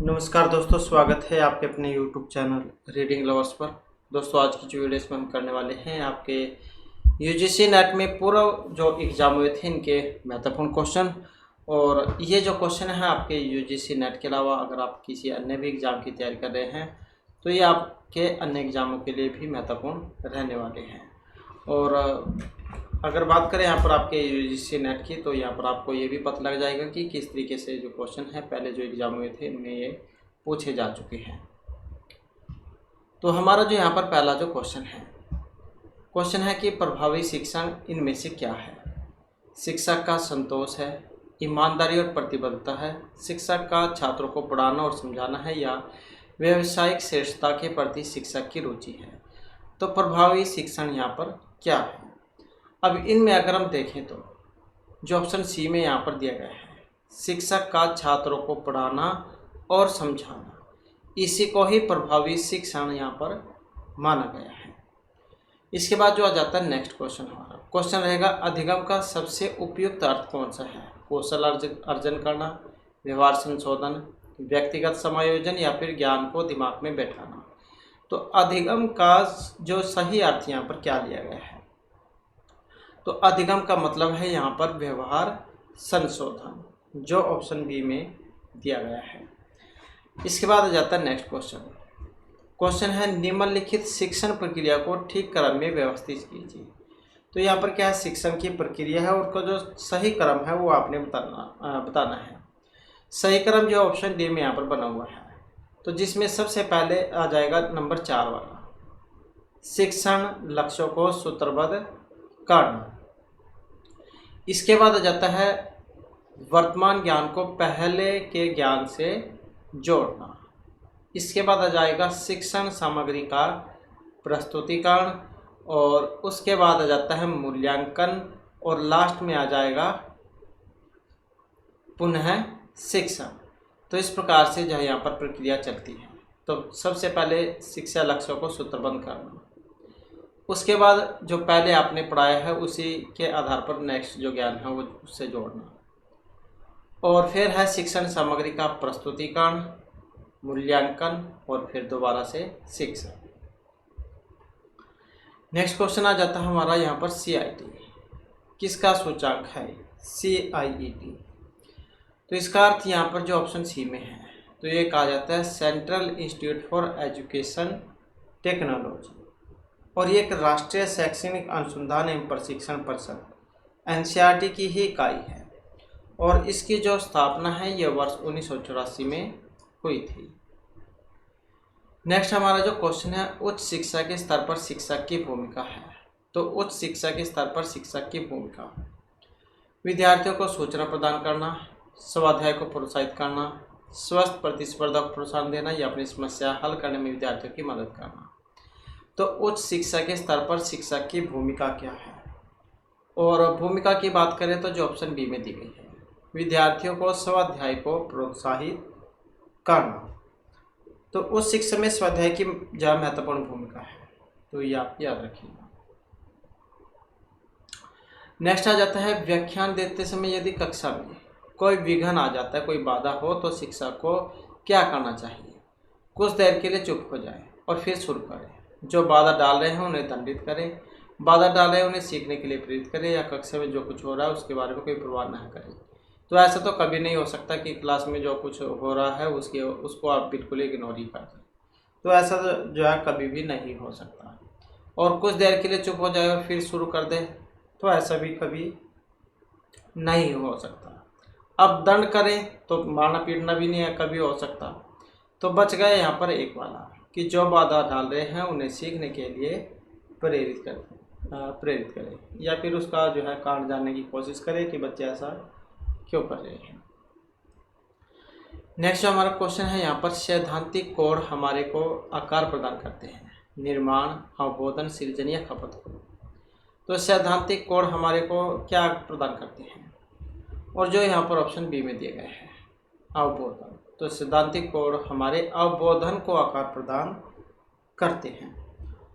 नमस्कार दोस्तों, स्वागत है आपके अपने YouTube चैनल रीडिंग लवर्स पर। दोस्तों, आज की जो वीडियो इसमें हम करने वाले हैं आपके यूजीसी नेट में पूर्व जो एग्ज़ाम हुए थे इनके महत्वपूर्ण क्वेश्चन। और ये जो क्वेश्चन है आपके यूजीसी नेट के अलावा अगर आप किसी अन्य भी एग्ज़ाम की तैयारी कर रहे हैं तो ये आपके अन्य एग्ज़ामों के लिए भी महत्वपूर्ण रहने वाले हैं। और अगर बात करें यहाँ पर आपके यूजीसी नेट की, तो यहाँ पर आपको ये भी पता लग जाएगा कि किस तरीके से जो क्वेश्चन है पहले जो एग्ज़ाम हुए थे इनमें ये पूछे जा चुके हैं। तो हमारा जो यहाँ पर पहला जो क्वेश्चन है कि प्रभावी शिक्षण इनमें से क्या है। शिक्षक का संतोष है, ईमानदारी और प्रतिबद्धता है, शिक्षक का छात्रों को पढ़ाना और समझाना है, या व्यावसायिक श्रेष्ठता के प्रति शिक्षक की रुचि है। तो प्रभावी शिक्षण यहाँ पर क्या है। अब इनमें अगर हम देखें तो जो ऑप्शन सी में यहाँ पर दिया गया है, शिक्षक का छात्रों को पढ़ाना और समझाना, इसी को ही प्रभावी शिक्षण यहाँ पर माना गया है। इसके बाद जो आ जाता है नेक्स्ट क्वेश्चन, हमारा क्वेश्चन रहेगा अधिगम का सबसे उपयुक्त अर्थ कौन सा है। कौशल अर्जन करना, व्यवहार संशोधन, व्यक्तिगत समायोजन, या फिर ज्ञान को दिमाग में बैठाना। तो अधिगम का जो सही अर्थ यहाँ पर क्या लिया गया है, तो अधिगम का मतलब है यहाँ पर व्यवहार संशोधन, जो ऑप्शन बी में दिया गया है। इसके बाद आ जाता है नेक्स्ट क्वेश्चन है निम्नलिखित शिक्षण प्रक्रिया को ठीक क्रम में व्यवस्थित कीजिए। तो यहाँ पर क्या है, शिक्षण की प्रक्रिया है और उसका जो सही क्रम है वो आपने बताना है। सही क्रम जो ऑप्शन डी में यहाँ पर बना हुआ है, तो जिसमें सबसे पहले आ जाएगा नंबर 4 वाला, शिक्षण लक्ष्यों को सूत्रबद्ध करना। इसके बाद आ जाता है वर्तमान ज्ञान को पहले के ज्ञान से जोड़ना। इसके बाद आ जाएगा शिक्षण सामग्री का प्रस्तुतिकरण, और उसके बाद आ जाता है मूल्यांकन, और लास्ट में आ जाएगा पुनः शिक्षण। तो इस प्रकार से जो है यहाँ पर प्रक्रिया चलती है। तो सबसे पहले शिक्षा लक्ष्यों को सूत्रबद्ध करना, उसके बाद जो पहले आपने पढ़ाया है उसी के आधार पर नेक्स्ट जो ज्ञान है वो उससे जोड़ना, और फिर है शिक्षण सामग्री का प्रस्तुतिकरण, मूल्यांकन, और फिर दोबारा से शिक्षण। नेक्स्ट क्वेश्चन आ जाता है हमारा यहाँ पर CIT किसका सूचकांक है, CIET। तो इसका अर्थ यहाँ पर जो ऑप्शन सी में है, तो ये कहा जाता है central institute for education technology, और ये एक राष्ट्रीय शैक्षणिक अनुसंधान एवं प्रशिक्षण परिषद NCERT की ही इकाई है, और इसकी जो स्थापना है ये वर्ष 1984 में हुई थी। नेक्स्ट हमारा जो क्वेश्चन है उच्च शिक्षा के स्तर पर शिक्षक की भूमिका है। तो उच्च शिक्षा के स्तर पर शिक्षक की भूमिका, विद्यार्थियों को सूचना प्रदान करना, स्वाध्याय को प्रोत्साहित करना, स्वस्थ प्रतिस्पर्धा को प्रोत्साहन देना, या अपनी समस्या हल करने में विद्यार्थियों की मदद करना। तो उच्च शिक्षा के स्तर पर शिक्षक की भूमिका क्या है, और भूमिका की बात करें तो जो ऑप्शन बी में दी गई है, विद्यार्थियों को स्वाध्याय को प्रोत्साहित करना। तो उस शिक्षा में स्वाध्याय की ज़्यादा महत्वपूर्ण भूमिका है, तो ये आप याद रखिएगा। नेक्स्ट आ जाता है व्याख्यान देते समय यदि कक्षा में कोई विघ्न आ जाता है, कोई बाधा हो, तो शिक्षक को क्या करना चाहिए। कुछ देर के लिए चुप हो जाए और फिर शुरू करें। जो बाधा डाल रहे हैं उन्हें दंडित करें, बाधा डाल रहे हैं उन्हें सीखने के लिए प्रेरित करें, या कक्षा में जो कुछ हो रहा है उसके बारे में कोई परवाह न करें। तो ऐसा तो कभी नहीं हो सकता कि क्लास में जो कुछ हो रहा है उसको आप बिल्कुल इग्नोर ही कर दें। तो ऐसा जो है कभी भी नहीं हो सकता। और कुछ देर के लिए चुप हो जाए और फिर शुरू कर दे, तो ऐसा भी कभी नहीं हो सकता। अब दंड करें तो मारना पीटना भी नहीं है, कभी हो सकता। तो बच गए यहाँ पर एक वाला कि जो बाधा डाल रहे हैं उन्हें सीखने के लिए प्रेरित करें, या फिर उसका जो है कारण जानने की कोशिश करें कि बच्चे ऐसा क्यों कर रहे हैं। नेक्स्ट हमारा क्वेश्चन है यहाँ पर सैद्धांतिक कोण हमारे को आकार प्रदान करते हैं, निर्माण, अवबोधन, सृजन या खपत को। तो सैद्धांतिक कोण हमारे को क्या प्रदान करते हैं, और जो यहाँ पर ऑप्शन बी में दिए गए हैं अवबोधन। तो सैद्धांतिक कोण हमारे अवबोधन को आकार प्रदान करते हैं।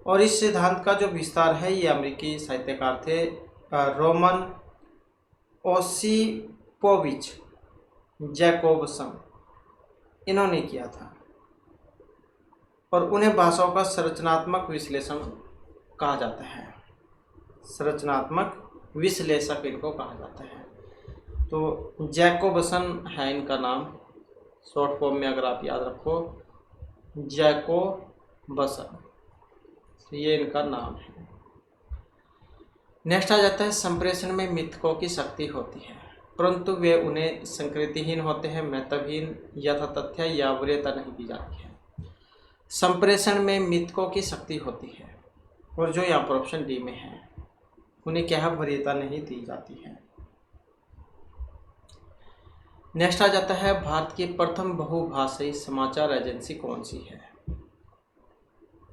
और इस सिद्धांत का जो विस्तार है ये अमेरिकी साहित्यकार थे रोमन ओसिपोविच जैकोबसन, इन्होंने किया था और उन्हें भाषाओं का संरचनात्मक विश्लेषण कहा जाता है। संरचनात्मक विश्लेषक इनको कहा जाता है। तो जैकोबसन है इनका नाम, शॉर्ट फॉर्म में अगर आप याद रखो जैकोबसन, तो ये इनका नाम है। नेक्स्ट आ जाता है संप्रेषण में मिथकों की शक्ति होती है परंतु वे उन्हें संकृतिहीन होते हैं, महत्वहीन यथा तथ्य या वरीयता नहीं दी जाती है। संप्रेषण में मिथकों की शक्ति होती है और जो यहाँ पर ऑप्शन डी में है उन्हें क्या है, वरीयता नहीं दी जाती है। नेक्स्ट आ जाता है भारत की प्रथम बहुभाषाई समाचार एजेंसी कौन सी है।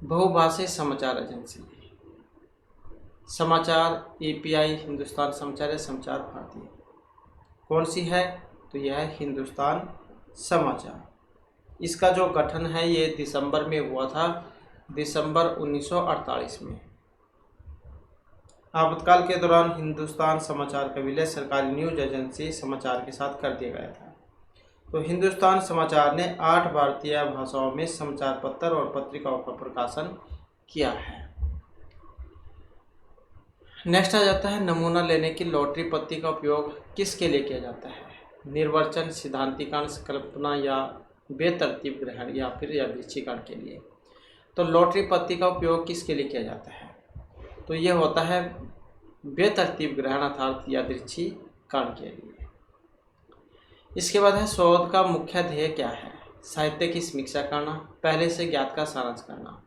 बहुभाषाई समाचार एजेंसी समाचार एपीआई, हिंदुस्तान समाचार या समाचार भारती, कौन सी है, तो यह है हिंदुस्तान समाचार। इसका जो गठन है ये दिसंबर में हुआ था, दिसंबर 1948 में। आपातकाल के दौरान हिंदुस्तान समाचार का विलय सरकारी न्यूज एजेंसी समाचार के साथ कर दिया गया था। तो हिंदुस्तान समाचार ने 8 भारतीय भाषाओं में समाचार पत्र और पत्रिकाओं का प्रकाशन किया है। नेक्स्ट आ जाता है नमूना लेने की लॉटरी पत्ती का उपयोग किसके लिए किया जाता है। निर्वाचन, सिद्धांतिकरण, कल्पना या बेतरतीब ग्रहण या फिर यादृच्छिकरण के लिए। तो लॉटरी पत्ती का उपयोग किसके लिए किया जाता है, तो यह होता है बेतरतीब ग्रहण अर्थात यादृच्छिकरण के लिए। इसके बाद है शोध का मुख्य ध्येय क्या है। साहित्य की समीक्षा करना, पहले से ज्ञात का सारांश करना,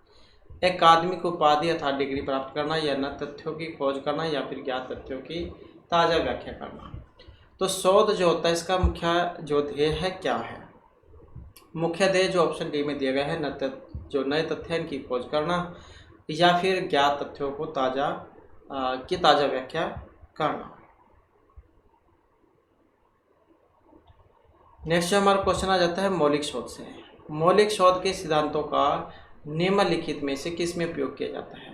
अकादमिक उपाधि अर्थात डिग्री प्राप्त करना, या न तथ्यों की खोज करना या फिर ज्ञात तथ्यों की ताज़ा व्याख्या करना। तो शोध जो होता है इसका मुख्य जो ध्येय है क्या है, मुख्य ध्येय जो ऑप्शन डी में दिया गया है जो नए तथ्य की खोज करना या फिर ज्ञात तथ्यों को ताज़ा व्याख्या करना। नेक्स्ट हमारा क्वेश्चन आ जाता है मौलिक शोध से। मौलिक शोध के सिद्धांतों का निम्नलिखित में से किस में उपयोग किया जाता है।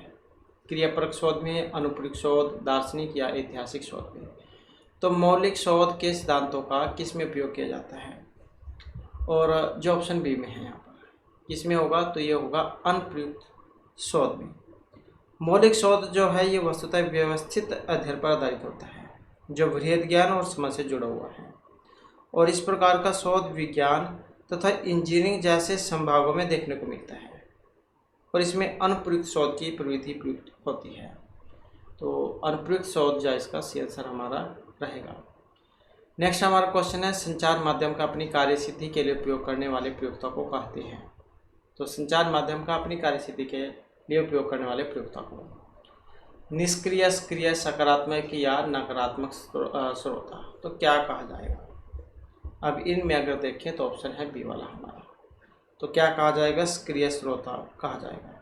क्रियापरक शोध में, अनुप्रयुक्त शोध, दार्शनिक या ऐतिहासिक शोध में। तो मौलिक शोध के सिद्धांतों का किस में उपयोग किया जाता है, और जो ऑप्शन बी में है यहाँ पर किसमें होगा, तो ये होगा अनुप्रयुक्त शोध में। मौलिक शोध जो है ये वस्तुतः व्यवस्थित अध्ययन पर आधारित होता है जो बृहद ज्ञान और समझ से जुड़ा हुआ है, और इस प्रकार का शोध विज्ञान तथा इंजीनियरिंग जैसे संभागों में देखने को मिलता है, और इसमें अनुप्रयुक्त शोध की प्रवृत्ति प्रयुक्त होती है। तो अनुप्रयुक्त शोध जो इसका सी आंसर हमारा रहेगा। नेक्स्ट हमारा क्वेश्चन है संचार माध्यम का अपनी कार्यसिद्धि के लिए उपयोग करने वाले प्रयोक्ता को कहते हैं। तो संचार माध्यम का अपनी कार्यसिद्धि के लिए उपयोग करने वाले प्रयोक्ता को निष्क्रिय, सक्रिय, सकारात्मक या नकारात्मक श्रोता तो क्या कहा जाएगा। अब इनमें अगर देखें तो ऑप्शन है बी वाला हमारा, तो क्या कहा जाएगा, सक्रिय श्रोता कहा जाएगा।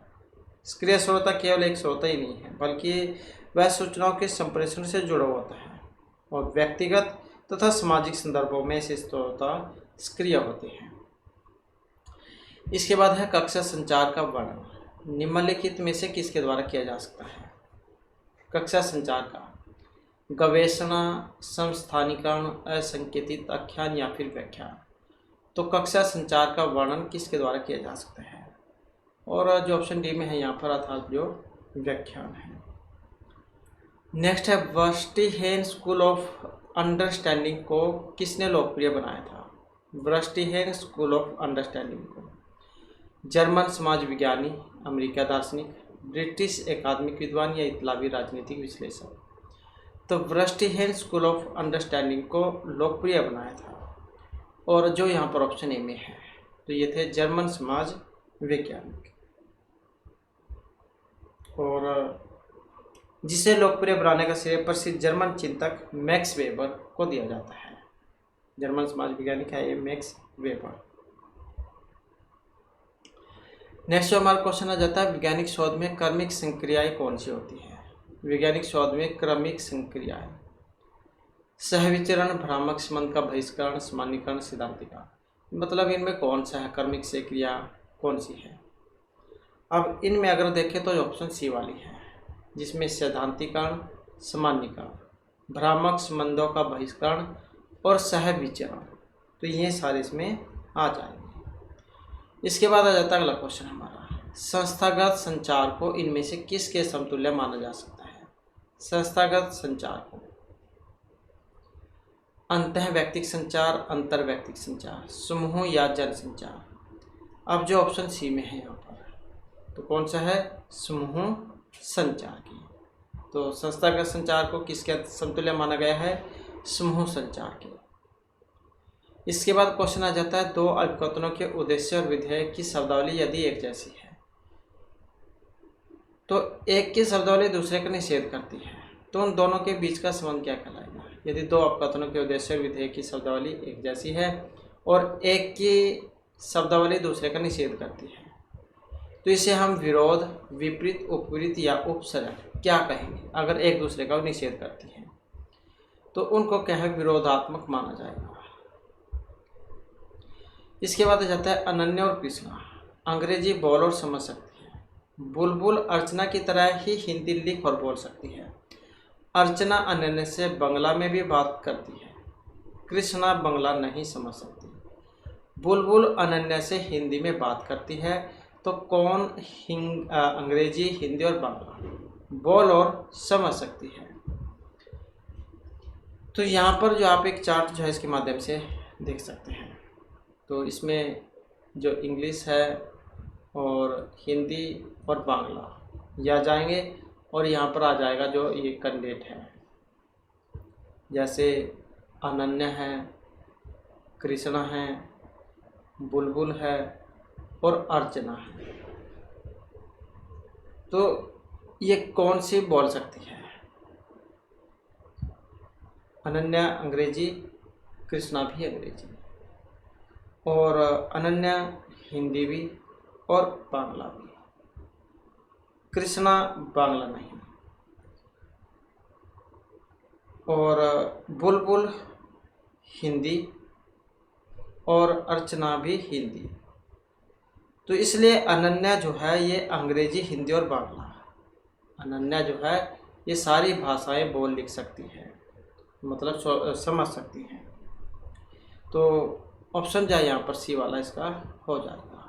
सक्रिय श्रोता केवल एक श्रोता ही नहीं है बल्कि वह सूचनाओं के संप्रेषण से जुड़ा होता है और व्यक्तिगत तथा सामाजिक संदर्भों में से श्रोता सक्रिय होते हैं। इसके बाद है कक्षा संचार का वर्णन निम्नलिखित में से किसके द्वारा किया जा सकता है। कक्षा संचार का गवेषणा, समस्थानीकरण, असंकेतित आख्यान या फिर व्याख्यान। तो कक्षा संचार का वर्णन किसके द्वारा किया जा सकता है, और जो ऑप्शन डी में है यहाँ पर अर्थात जो व्याख्यान है। नेक्स्ट है वर्स्टीहेन स्कूल ऑफ अंडरस्टैंडिंग को किसने लोकप्रिय बनाया था। वर्स्टीहेन स्कूल ऑफ अंडरस्टैंडिंग को जर्मन समाज विज्ञानी, अमेरिका दार्शनिक, ब्रिटिश एकादमिक विद्वान या इतालवी राजनीतिक विश्लेषक। तो वर्स्टीहेन स्कूल ऑफ अंडरस्टैंडिंग को लोकप्रिय बनाया था, और जो यहाँ पर ऑप्शन ए में है तो ये थे जर्मन समाज वैज्ञानिक, और जिसे लोकप्रिय बनाने का श्रेय प्रसिद्ध जर्मन चिंतक मैक्स वेबर को दिया जाता है। जर्मन समाज वैज्ञानिक है ये मैक्स वेबर। नेक्स्ट जो हमारा क्वेश्चन आ जाता है वैज्ञानिक शोध में क्रमिक संक्रियाएं कौन सी होती है। वैज्ञानिक शोध में क्रमिक संक्रियाएं सहविचरण, भ्रामक संबंध का बहिष्करण, सामान्यीकरण, सिद्धांतिकरण। मतलब इनमें कौन सा है, क्रमिक संक्रिया कौन सी है। अब इनमें अगर देखें तो ऑप्शन सी वाली है जिसमें सैद्धांतिकरण, सामान्यीकरण, भ्रामक संबंधों का बहिष्करण और सहविचरण, तो ये सारे इसमें आ जाएंगे। इसके बाद आ जाता है अगला क्वेश्चन हमारा, संस्थागत संचार को इनमें से किसके समतुल्य माना जा सकता है? संस्थागत संचार को अंतः वैयक्तिक संचार, अंतर वैयक्तिक संचार, समूह या जन संचार। अब जो ऑप्शन सी में है यहाँ पर, तो कौन सा है? समूह संचार की। तो संस्थागत संचार को किसके समतुल्य माना गया है? समूह संचार के। इसके बाद क्वेश्चन आ जाता है, दो अल्पकथनों के उद्देश्य और विधेय की शब्दावली यदि एक जैसी है, तो एक की शब्दावली दूसरे का निषेध करती है, तो उन दोनों के बीच का संबंध क्या कहलाएगा? यदि दो अपकथनों के उद्देश्य और विधेय की शब्दावली एक जैसी है और एक की शब्दावली दूसरे का निषेध करती है, तो इसे हम विरोध, विपरीत, उपविरीत या उपसर्ग क्या कहेंगे? अगर एक दूसरे का निषेध करती है तो उनको क्या है? विरोधात्मक माना जाएगा। इसके बाद आ जाता है अनन्या और कृष्णा अंग्रेजी बोल और समझ सकती है। बुलबुल अर्चना की तरह ही हिंदी लिख और बोल सकती है। अर्चना अनन्या से बंगला में भी बात करती है। कृष्णा बंगला नहीं समझ सकती। बुलबुल अनन्या से हिंदी में बात करती है, तो कौन अंग्रेजी, हिंदी और बांग्ला बोल और समझ सकती है? तो यहाँ पर जो आप एक चार्ट जो है इसके माध्यम से देख सकते हैं, तो इसमें जो इंग्लिश है और हिंदी और बांग्ला या जाएंगे और यहाँ पर आ जाएगा जो ये कैंडिडेट है, जैसे अनन्या है, कृष्णा है, बुलबुल है और अर्चना है। तो ये कौन सी बोल सकती है? अनन्या अंग्रेजी, कृष्णा भी अंग्रेजी, और अनन्या हिंदी भी और बांग्ला भी, कृष्णा बांग्ला नहीं, और बुलबुल हिंदी और अर्चना भी हिंदी। तो इसलिए अनन्या जो है ये अंग्रेजी, हिंदी और बांग्ला, अनन्या जो है ये सारी भाषाएं बोल लिख सकती है, मतलब समझ सकती हैं। तो ऑप्शन जो है यहाँ पर सी वाला इसका हो जाएगा।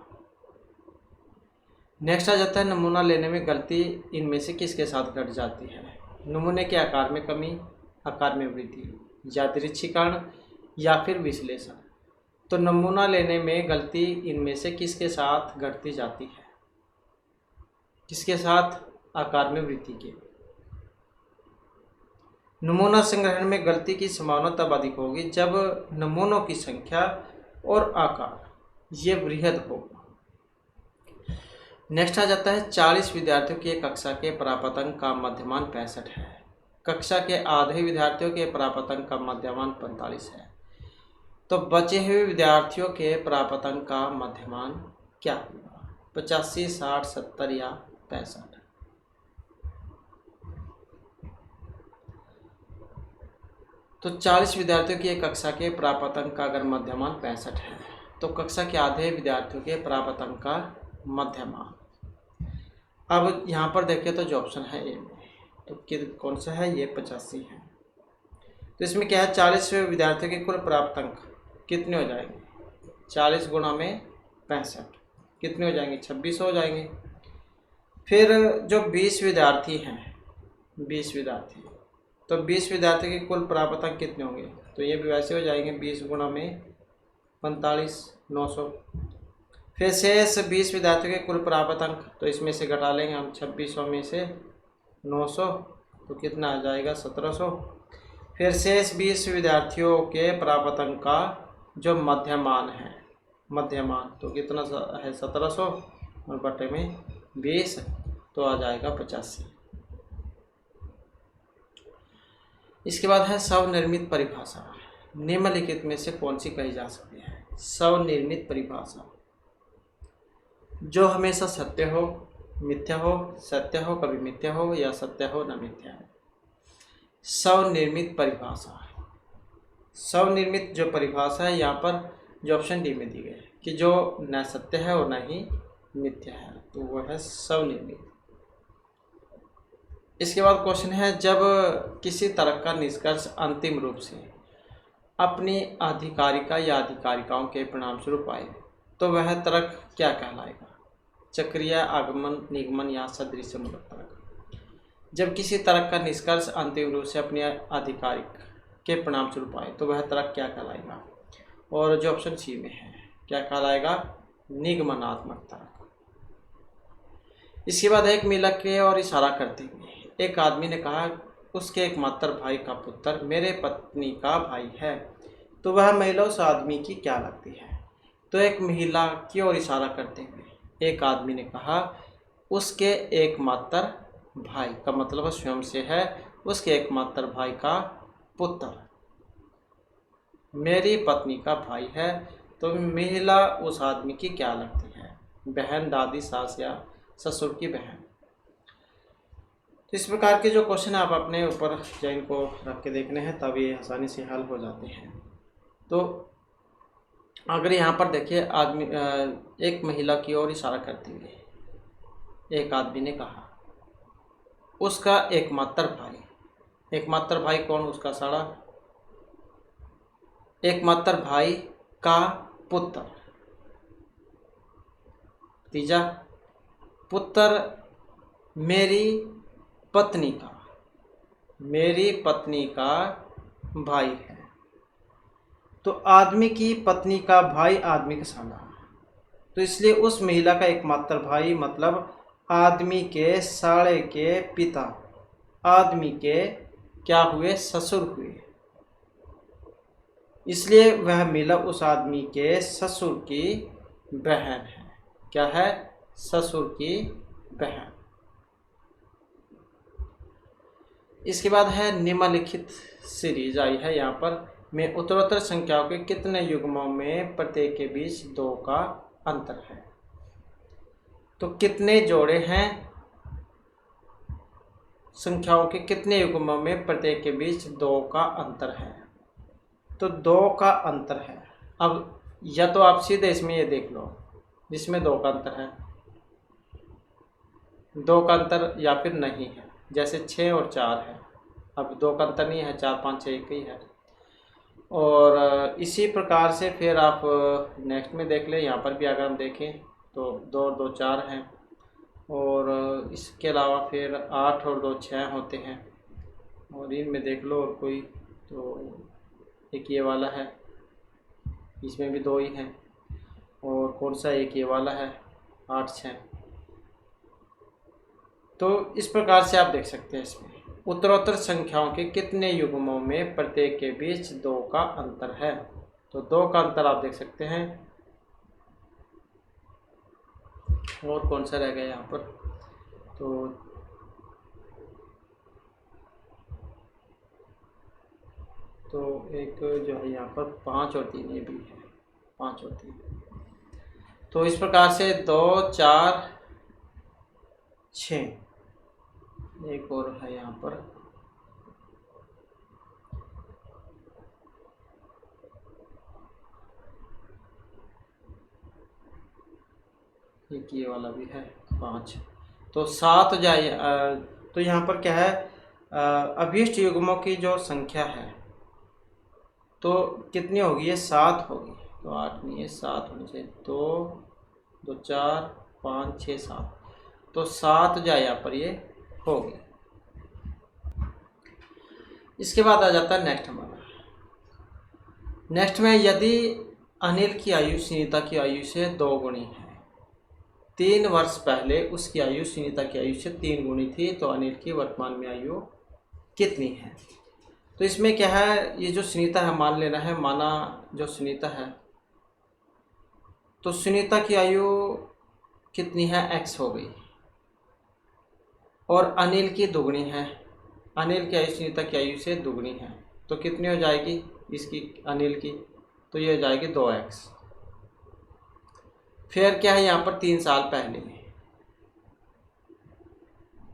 नेक्स्ट आ जाता है नमूना लेने में गलती इनमें से किसके साथ घट जाती है? नमूने के आकार में कमी, आकार में वृद्धि, यादृच्छिकरण या फिर विश्लेषण। तो नमूना लेने में गलती इनमें से किसके साथ घटती जाती है? किसके साथ? आकार में वृद्धि के। नमूना संग्रहण में गलती की संभावना तब अधिक होगी जब नमूनों की संख्या और आकार ये वृहद होगा। नेक्स्ट आ जाता है 40 विद्यार्थियों की एक कक्षा के प्राप्त अंक का मध्यमान 65 है। कक्षा के आधे विद्यार्थियों के प्राप्त अंक का मध्यमान 45 है। तो बचे हुए विद्यार्थियों के प्राप्त अंक का मध्यमान क्या होगा? 85, 60, 70 या 65? तो 40 विद्यार्थियों की एक कक्षा के प्राप्त अंक का अगर मध्यमान 65 है, तो कक्षा के आधे विद्यार्थियों के प्राप्त अंक का मध्यमान। अब यहाँ पर देखें तो जो ऑप्शन है ए में, तो कौन सा है? ये 85 है। तो इसमें क्या है? 40 विद्यार्थियों के कुल प्राप्त अंक कितने हो जाएंगे? 40 गुणा में 65 कितने हो जाएंगे? 26 हो जाएंगे। फिर जो 20 विद्यार्थी हैं, 20 विद्यार्थी, तो 20 विद्यार्थियों के कुल प्राप्त अंक कितने होंगे? तो ये भी वैसे हो जाएंगे, 20 गुणा में 45, 900। फिर शेष 20 विद्यार्थियों के कुल प्राप्त अंक, तो इसमें से घटा लेंगे हम 2600 में से 900, तो कितना आ जाएगा? 1700। फिर शेष 20 विद्यार्थियों के प्राप्त अंक का जो मध्यमान है, मध्यमान तो कितना है? 1700 और बटे में 20, तो आ जाएगा 85। इसके बाद है स्वनिर्मित परिभाषा। निम्नलिखित में से कौन सी कही जा सकती है? स्वनिर्मित परिभाषा जो हमेशा सत्य हो, मिथ्या हो, सत्य हो कभी मिथ्या हो, या सत्य हो न मिथ्या हो। स्वनिर्मित परिभाषा, स्वनिर्मित जो परिभाषा है यहाँ पर जो ऑप्शन डी में दी गई है कि जो न सत्य है और न ही मिथ्या है, तो वह है स्वनिर्मित। इसके बाद क्वेश्चन है, जब किसी तर्क का निष्कर्ष अंतिम रूप से अपनी आधिकारिका या आधिकारिकाओं के परिणाम स्वरूप आए, तो वह तर्क क्या कहलाएगा? चक्रीय, आगमन, निगमन या सदृशमूलक तर्क। जब किसी तर्क का निष्कर्ष अंतिम रूप से अपने आधिकारिक के परिणाम स्वरूप आए तो वह तर्क क्या कहलाएगा? और जो ऑप्शन सी में है, क्या कहलाएगा? निगमनात्मक तर्क। इसके बाद एक महिला की ओर इशारा करते हुए एक आदमी ने कहा, उसके एकमात्र भाई का पुत्र मेरे पत्नी का भाई है, तो वह महिला उस आदमी की क्या लगती है? तो एक महिला की ओर इशारा करते हुए एक आदमी ने कहा, उसके एकमात्र भाई का मतलब स्वयं से है, उसके एकमात्र भाई का पुत्र मेरी पत्नी का भाई है, तो महिला उस आदमी की क्या लगती है? बहन, दादी, सास या ससुर की बहन। तो इस प्रकार के जो क्वेश्चन आप अपने ऊपर जो इनको रख के देखने हैं तब ये आसानी से हल हो जाते हैं। तो अगर यहाँ पर देखिए आदमी एक महिला की ओर इशारा करते हुए एक आदमी ने कहा, उसका एकमात्र भाई, एकमात्र भाई कौन? उसका साड़ा, एकमात्र भाई का पुत्र, तीजा पुत्र मेरी पत्नी का, मेरी पत्नी का भाई है। तो आदमी की पत्नी का भाई आदमी का साला, तो इसलिए उस महिला का एकमात्र भाई मतलब आदमी के साले के पिता, आदमी के क्या हुए? ससुर हुए। इसलिए वह महिला उस आदमी के ससुर की बहन है। क्या है? ससुर की बहन। इसके बाद है निम्नलिखित सीरीज आई है यहाँ पर में उत्तरोत्तर संख्याओं के कितने युग्मों में प्रत्येक के बीच 2 का अंतर है? तो कितने जोड़े हैं संख्याओं के कितने युग्मों में प्रत्येक के बीच 2 का अंतर है? तो 2 का अंतर है। अब या तो आप सीधे इसमें ये देख लो जिसमें 2 का अंतर है, 2 का अंतर या फिर नहीं है, जैसे 6 और 4 है। अब 2 का अंतर नहीं है, 4, 5, 6 एक ही है। और इसी प्रकार से फिर आप नेक्स्ट में देख लें, यहाँ पर भी अगर हम देखें तो 2 और 2 4 हैं, और इसके अलावा फिर 8 और 2 6 होते हैं। और इनमें देख लो और कोई, तो एक ये वाला है, इसमें भी 2 ही हैं, और कौन सा एक ये वाला है, 8 6। तो इस प्रकार से आप देख सकते हैं इसमें उत्तरोत्तर संख्याओं के कितने युग्मों में प्रत्येक के बीच 2 का अंतर है। तो 2 का अंतर आप देख सकते हैं। और कौन सा रह गया यहाँ पर? तो एक जो है यहाँ पर 5 और 3 ये भी है, 5 और 3। तो इस प्रकार से 2 4 6, एक और है यहाँ पर, एक ये वाला भी है 5। तो 7 जाए। तो यहाँ पर क्या है, अभीष्ट युग्मों की जो संख्या है तो कितनी होगी? ये 7 होगी। तो 8 नहीं है, 7 होनी चाहिए। 2 2 4 5 6 7, तो 7 जाए यहाँ पर ये होगी। इसके बाद आ जाता है नेक्स्ट हमारा। नेक्स्ट में यदि अनिल की आयु सुनीता की आयु से 2 गुनी है, 3 वर्ष पहले उसकी आयु सुनीता की आयु से 3 गुनी थी, तो अनिल की वर्तमान में आयु कितनी है? तो इसमें क्या है, ये जो सुनीता है मान लेना है, माना जो सुनीता है, तो सुनीता की आयु कितनी है? x हो गई, और अनिल की दुगनी है, अनिल की आयु सुनीता की आयु से दुगनी है, तो कितनी हो जाएगी इसकी, अनिल की? तो ये हो जाएगी 2x। फिर क्या है यहाँ पर 3 साल पहले,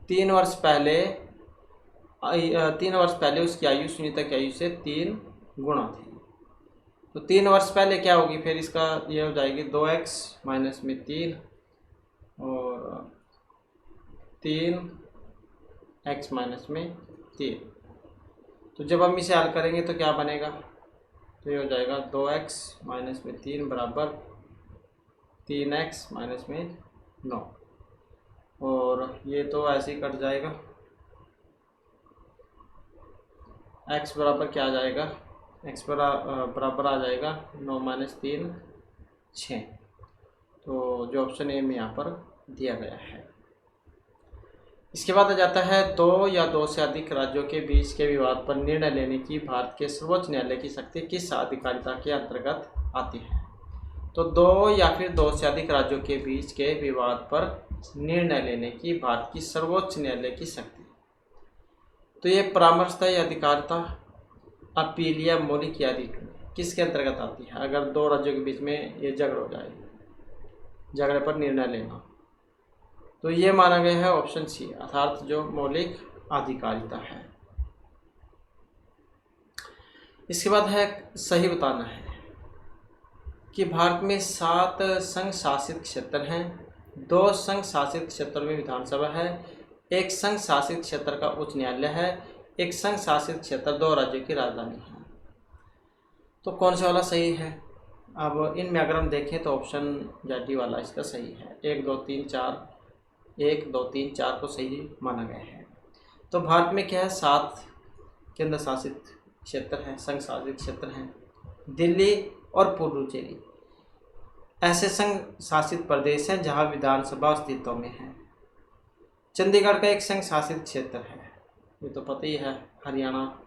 3 वर्ष पहले 3 वर्ष पहले उसकी आयु सुनीता की आयु से 3 गुना थी, तो 3 वर्ष पहले क्या होगी फिर इसका, ये हो जाएगी 2x माइनस में 3 और 3x माइनस में 3। तो जब हम इसे हल करेंगे तो क्या बनेगा? तो ये हो जाएगा 2x माइनस में 3 बराबर 3x माइनस में 9, और ये तो ऐसे ही कट जाएगा। x बराबर क्या आ जाएगा, x बराबर आ जाएगा 9 माइनस 3 6। तो जो ऑप्शन ए में यहाँ पर दिया गया है। इसके बाद आ जाता है दो या दो से अधिक राज्यों के बीच के विवाद पर निर्णय लेने की भारत के सर्वोच्च न्यायालय की शक्ति किस अधिकारिता के अंतर्गत आती है। तो दो या फिर दो से अधिक राज्यों के बीच के विवाद पर निर्णय लेने की भारत की सर्वोच्च न्यायालय की शक्ति, तो ये परामर्शता या अधिकारिता अपील या मौलिक यादी किसके अंतर्गत आती है। अगर दो राज्यों के बीच में ये झगड़ा हो जाए, झगड़े पर निर्णय लेना, तो ये माना गया है ऑप्शन सी, अर्थात जो मौलिक अधिकारिता है। इसके बाद है सही बताना है कि भारत में 7 संघ शासित क्षेत्र हैं, 2 संघ शासित क्षेत्रों में विधानसभा है, 1 संघ शासित क्षेत्र का उच्च न्यायालय है, 1 संघ शासित क्षेत्र 2 राज्यों की राजधानी है। तो कौन सा वाला सही है। अब इनमें अगर हम देखें तो ऑप्शन डी वाला इसका सही है। 1 2 3 4 1 2 3 4 को सही माना गया है। तो भारत में क्या है, 7 केंद्र शासित क्षेत्र हैं, संघ शासित क्षेत्र हैं। दिल्ली और पुडुचेरी ऐसे संघ शासित प्रदेश हैं जहां विधानसभा अस्तित्व में है। चंडीगढ़ का एक संघ शासित क्षेत्र है, ये तो पता ही है, हरियाणा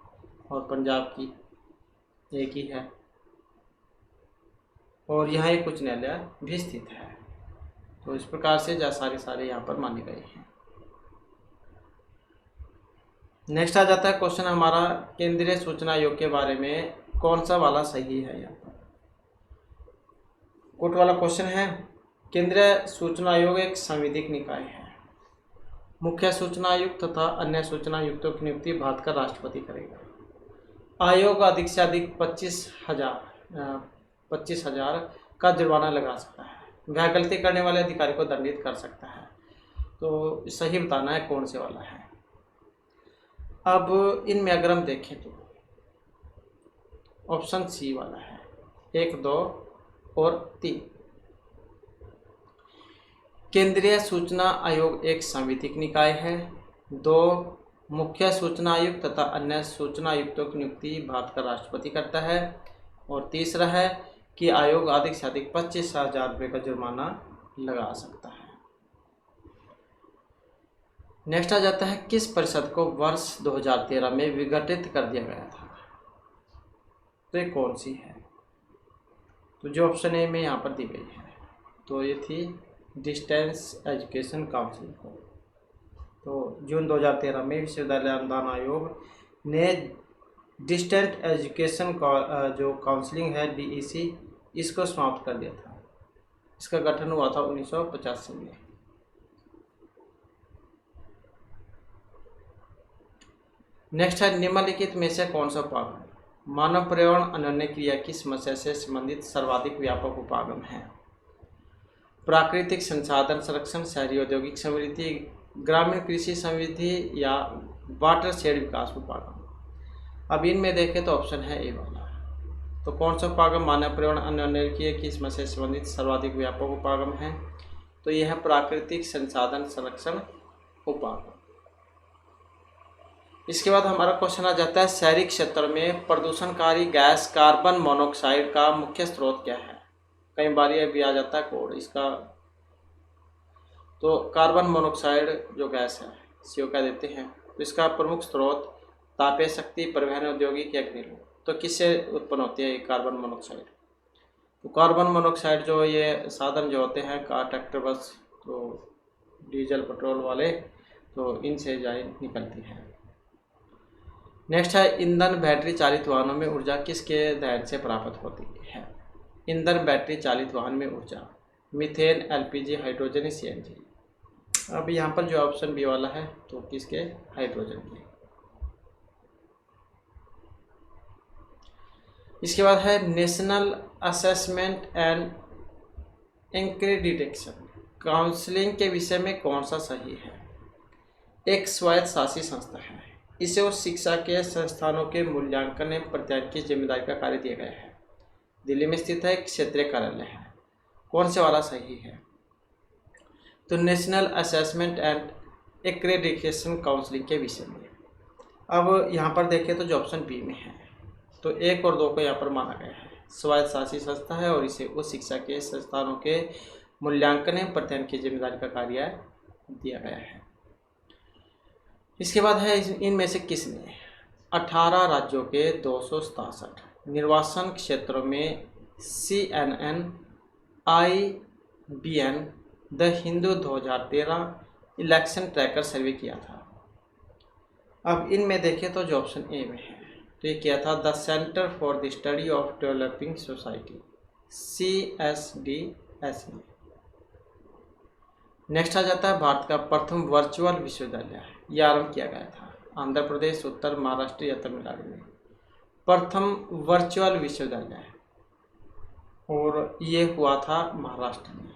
और पंजाब की एक ही है, और यहाँ एक उच्च न्यायालय भी स्थित है। तो इस प्रकार से सारे यहाँ पर माने गए हैं। नेक्स्ट आ जाता है क्वेश्चन हमारा, केंद्रीय सूचना आयोग के बारे में कौन सा वाला सही है। यहाँ पर कोट वाला क्वेश्चन है। केंद्रीय सूचना आयोग एक संवैधानिक निकाय है। मुख्य सूचना आयुक्त तथा अन्य सूचना आयुक्तों की नियुक्ति भारत का राष्ट्रपति करेगा। आयोग अधिक से अधिक 25,000 का जुर्माना लगा सकता है। वह गलती करने वाले अधिकारी को दंडित कर सकता है। तो सही बताना है कौन से वाला है। अब इनमें अगर हम देखें तो ऑप्शन सी वाला है, 1 2 और 3। केंद्रीय सूचना आयोग एक संवैधानिक निकाय है। 2 मुख्य सूचना आयुक्त तथा अन्य सूचना आयुक्तों की नियुक्ति भारत का राष्ट्रपति करता है। और तीसरा है कि आयोग अधिक से अधिक 25,000 रुपये का जुर्माना लगा सकता है। नेक्स्ट आ जाता है, किस परिषद को वर्ष 2013 में विघटित कर दिया गया था। तो ये कौन सी है। तो जो ऑप्शन ए में यहाँ पर दी गई है, तो ये थी डिस्टेंस एजुकेशन काउंसिल को। तो जून 2013 में विश्वविद्यालय अनुदान आयोग ने डिस्टेंट एजुकेशन का जो काउंसलिंग है DEC, इसको समाप्त कर दिया था। इसका गठन हुआ था 1985 में। नेक्स्ट है, निम्नलिखित में से कौन सा उपागम मानव पर्यावरण अन्योन्य क्रिया की समस्या से संबंधित सर्वाधिक व्यापक उपागम है। प्राकृतिक संसाधन संरक्षण, शहरी औद्योगिक समृद्धि, ग्रामीण कृषि समृद्धि या वाटर शेड विकास उपागम। अब इनमें देखें तो ऑप्शन है ए वाला। तो कौन सा उपागम मानव पर्यावरण अन्योन्य क्रिया की समस्या से संबंधित सर्वाधिक व्यापक उपागम है। तो यह है प्राकृतिक संसाधन संरक्षण उपागम। इसके बाद हमारा क्वेश्चन आ जाता है, शहरी क्षेत्र में प्रदूषणकारी गैस कार्बन मोनोऑक्साइड का मुख्य स्रोत क्या है। कई बार ये भी आ जाता है कोड इसका। तो कार्बन मोनोऑक्साइड जो गैस है, CO कह देते हैं, तो इसका प्रमुख स्रोत तापीय शक्ति, परिवहन, औद्योगिक या घरेलू। तो किससे उत्पन्न होती है ये कार्बन मोनोऑक्साइड। तो कार्बन मोनोऑक्साइड जो ये साधन जो होते हैं, कार, ट्रैक्टर, बस, तो डीजल पेट्रोल वाले, तो इनसे जाए निकलती है। नेक्स्ट है, ईंधन बैटरी चालित वाहनों में ऊर्जा किसके दहन से प्राप्त होती है। ईंधन बैटरी चालित वाहन में ऊर्जा मीथेन, LPG, हाइड्रोजन, CNG। अब यहाँ पर जो ऑप्शन बी वाला है, तो किसके, हाइड्रोजन के। इसके बाद है, national assessment and accreditation counselling के विषय में कौन सा सही है। एक स्वायत्त शासी संस्था है। इसे उस शिक्षा के संस्थानों के मूल्यांकन एवं प्रत्यायन की जिम्मेदारी का कार्य दिया गया है। दिल्ली में स्थित है, एक क्षेत्रीय कार्यालय है। कौन से वाला सही है? तो national assessment and accreditation council के विषय में। अब यहाँ पर देखें तो जो ऑप्शन बी में है, तो 1 और 2 को यहाँ पर माना गया है। स्वायत्त शासी संस्था है और इसे उच्च शिक्षा के संस्थानों के मूल्यांकन एवं प्रत्ययन की जिम्मेदारी का कार्य दिया गया है। इसके बाद है इनमें से किसने 18 राज्यों के 267 निर्वाचन क्षेत्रों में CNN, IBN, the Hindu 2013 election tracker survey किया था? अब इनमें देखें तो जो ऑप्शन ए में है, तो ये किया था the centre for the study of developing society, CSDS ने। नेक्स्ट आ जाता है भारत का प्रथम वर्चुअल विश्वविद्यालय, यह आरंभ किया गया था आंध्र प्रदेश, उत्तर, महाराष्ट्र या तमिलनाडु में। प्रथम वर्चुअल विश्वविद्यालय और ये हुआ था महाराष्ट्र में।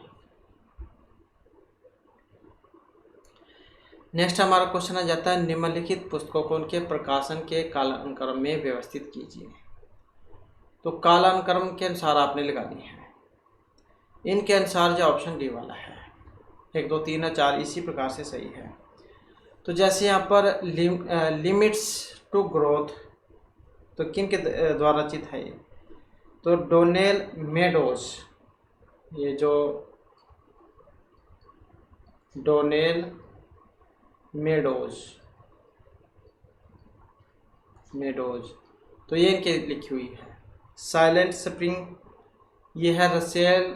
नेक्स्ट हमारा क्वेश्चन आ जाता है निम्नलिखित पुस्तकों को उनके प्रकाशन के कालानुक्रम में व्यवस्थित कीजिए। तो कालानुक्रम के अनुसार आपने लगानी है। इनके अनुसार जो ऑप्शन डी वाला है 1, 2, 3 और 4 इसी प्रकार से सही है। तो जैसे यहाँ पर लिमिट्स टू ग्रोथ, तो किन के द्वारा रचित है ये? तो डोनेल मेडोज, ये जो डोनेल मेडोज तो ये इनके लिखी हुई है। साइलेंट स्प्रिंग, ये है Russell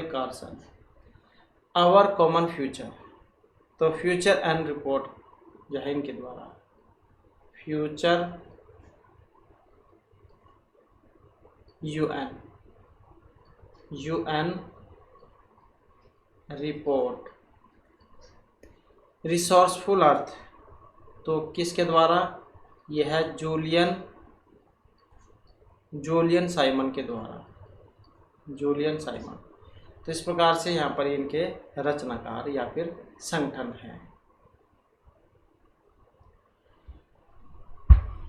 Carson. Our common future, तो फ्यूचर एंड रिपोर्ट जो है इनके द्वारा। Future UN report. Resourceful earth, तो किसके द्वारा? यह है जूलियन साइमन के द्वारा। तो इस प्रकार से यहाँ पर इनके रचनाकार या फिर संगठन है।